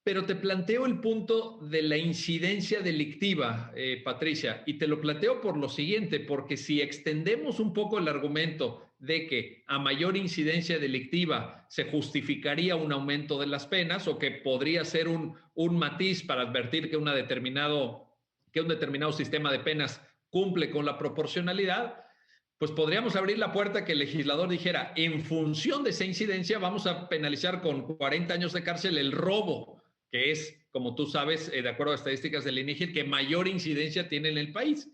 Pero te planteo el punto de la incidencia delictiva, Patricia, y te lo planteo por lo siguiente, porque si extendemos un poco el argumento de que a mayor incidencia delictiva se justificaría un aumento de las penas o que podría ser un matiz para advertir que, que un determinado sistema de penas cumple con la proporcionalidad, pues podríamos abrir la puerta a que el legislador dijera, en función de esa incidencia vamos a penalizar con 40 años de cárcel el robo, que es, como tú sabes, de acuerdo a estadísticas del INEGI, que mayor incidencia tiene en el país.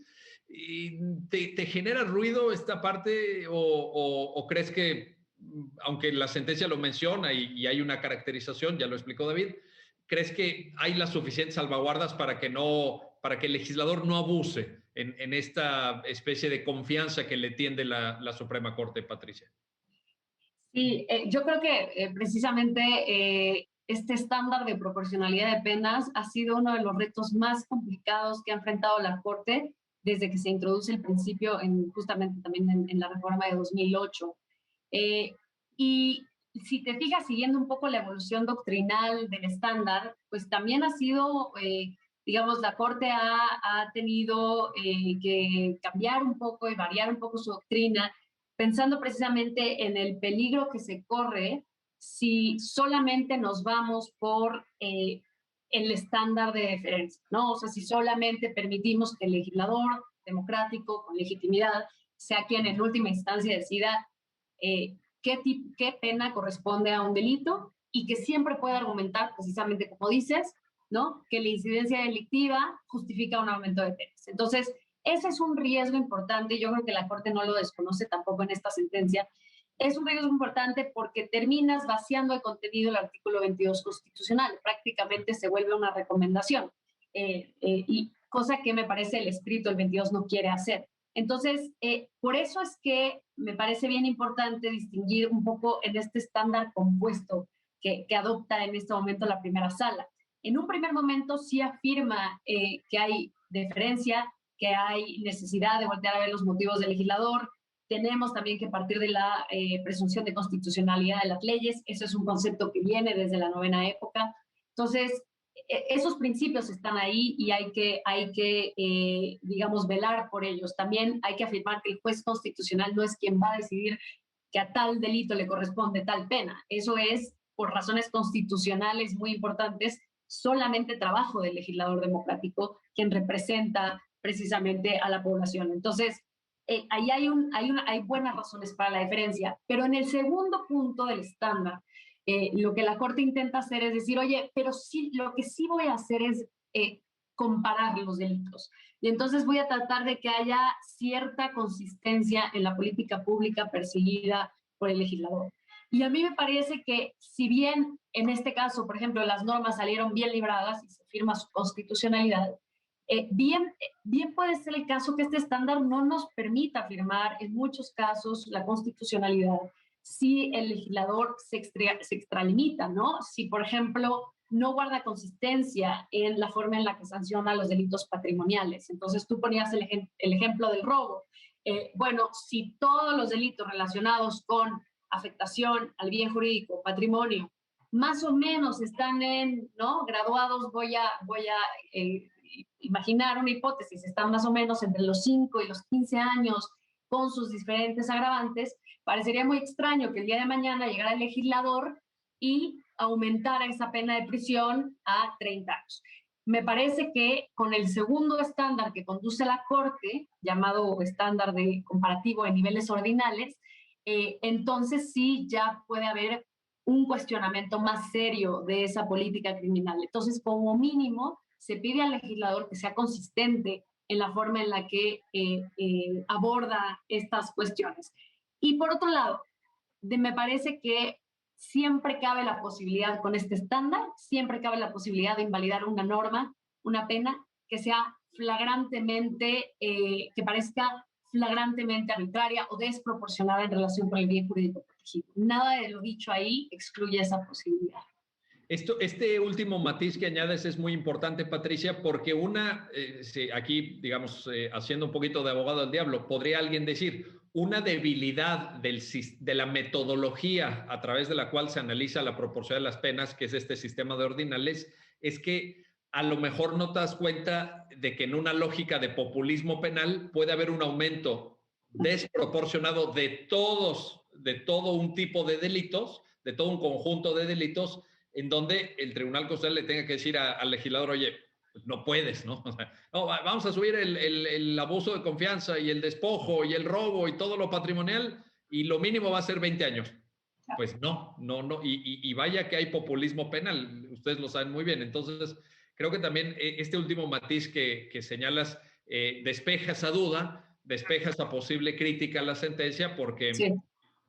¿Te genera ruido esta parte o crees que, aunque la sentencia lo menciona y hay una caracterización, ya lo explicó David, crees que hay las suficientes salvaguardas para que el legislador no abuse en esta especie de confianza que le tiende la Suprema Corte, Patricia? Sí, yo creo que precisamente este estándar de proporcionalidad de penas ha sido uno de los retos más complicados que ha enfrentado la Corte desde que se introduce el principio justamente también en la reforma de 2008. Y si te fijas, siguiendo un poco la evolución doctrinal del estándar, pues también ha sido, digamos, la Corte ha tenido que cambiar un poco y variar un poco su doctrina, pensando precisamente en el peligro que se corre si solamente nos vamos por el estándar de deferencia, ¿no? O sea, si solamente permitimos que el legislador democrático, con legitimidad, sea quien en última instancia decida qué pena corresponde a un delito y que siempre pueda argumentar, precisamente como dices, ¿no? Que la incidencia delictiva justifica un aumento de penas. Entonces, ese es un riesgo importante y yo creo que la Corte no lo desconoce tampoco en esta sentencia. Es un riesgo importante porque terminas vaciando el contenido del artículo 22 constitucional. Prácticamente se vuelve una recomendación, y cosa que me parece el escrito del 22 no quiere hacer. Entonces, por eso es que me parece bien importante distinguir un poco en este estándar compuesto que adopta en este momento la primera sala. En un primer momento sí afirma que hay deferencia, que hay necesidad de voltear a ver los motivos del legislador. Tenemos también que partir de la presunción de constitucionalidad de las leyes. Eso es un concepto que viene desde la novena época. Entonces, esos principios están ahí y hay que digamos, velar por ellos. También hay que afirmar que el juez constitucional no es quien va a decidir que a tal delito le corresponde tal pena. Eso es, por razones constitucionales muy importantes, solamente trabajo del legislador democrático, quien representa precisamente a la población. Entonces, ahí hay buenas razones para la diferencia. Pero en el segundo punto del estándar, lo que la Corte intenta hacer es decir, oye, pero sí, lo que sí voy a hacer es comparar los delitos. Y entonces voy a tratar de que haya cierta consistencia en la política pública perseguida por el legislador. Y a mí me parece que si bien en este caso, por ejemplo, las normas salieron bien libradas y se firma su constitucionalidad, bien puede ser el caso que este estándar no nos permita firmar en muchos casos la constitucionalidad si el legislador se extralimita, ¿no? Si, por ejemplo, no guarda consistencia en la forma en la que sanciona los delitos patrimoniales. Entonces, tú ponías el ejemplo del robo. Bueno, si todos los delitos relacionados con afectación al bien jurídico, patrimonio, más o menos están ¿no? Graduados, voy a imaginar una hipótesis, están más o menos entre los 5 y los 15 años con sus diferentes agravantes, parecería muy extraño que el día de mañana llegara el legislador y aumentara esa pena de prisión a 30 años. Me parece que con el segundo estándar que conduce la Corte, llamado estándar de comparativo de niveles ordinales, entonces sí ya puede haber un cuestionamiento más serio de esa política criminal. Entonces, como mínimo, se pide al legislador que sea consistente en la forma en la que aborda estas cuestiones. Y por otro lado, me parece que siempre cabe la posibilidad con este estándar, siempre cabe la posibilidad de invalidar una norma, una pena que sea flagrantemente, que parezca flagrantemente arbitraria o desproporcionada en relación con el bien jurídico protegido. Nada de lo dicho ahí excluye esa posibilidad. Este último matiz que añades es muy importante, Patricia, porque sí, aquí, digamos, haciendo un poquito de abogado del diablo, podría alguien decir, una debilidad de la metodología a través de la cual se analiza la proporción de las penas, que es este sistema de ordinales, es que a lo mejor no te das cuenta de que en una lógica de populismo penal puede haber un aumento desproporcionado de todo un tipo de delitos, de todo un conjunto de delitos, en donde el Tribunal Constitucional le tenga que decir al legislador, oye, pues no puedes, ¿no? O sea, no, vamos a subir el abuso de confianza y el despojo y el robo y todo lo patrimonial y lo mínimo va a ser 20 años. Pues no. Y vaya que hay populismo penal, ustedes lo saben muy bien. Entonces, creo que también este último matiz que señalas despeja esa duda, despeja esa posible crítica a la sentencia porque Sí.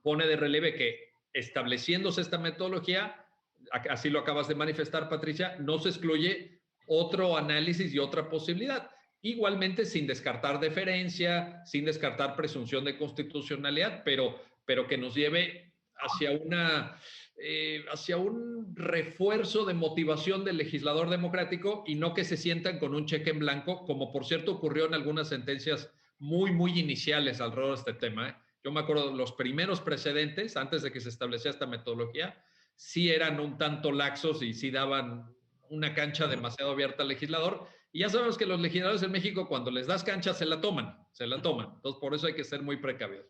pone de relieve que estableciéndose esta metodología, así lo acabas de manifestar, Patricia, no se excluye otro análisis y otra posibilidad. Igualmente sin descartar deferencia, sin descartar presunción de constitucionalidad, pero que nos lleve hacia un refuerzo de motivación del legislador democrático y no que se sientan con un cheque en blanco, como por cierto ocurrió en algunas sentencias muy iniciales alrededor de este tema. Yo me acuerdo los primeros precedentes, antes de que se establecía esta metodología, sí eran un tanto laxos y sí daban una cancha demasiado abierta al legislador. Y ya sabemos que los legisladores en México, cuando les das cancha, se la toman. Entonces, por eso hay que ser muy precavidos.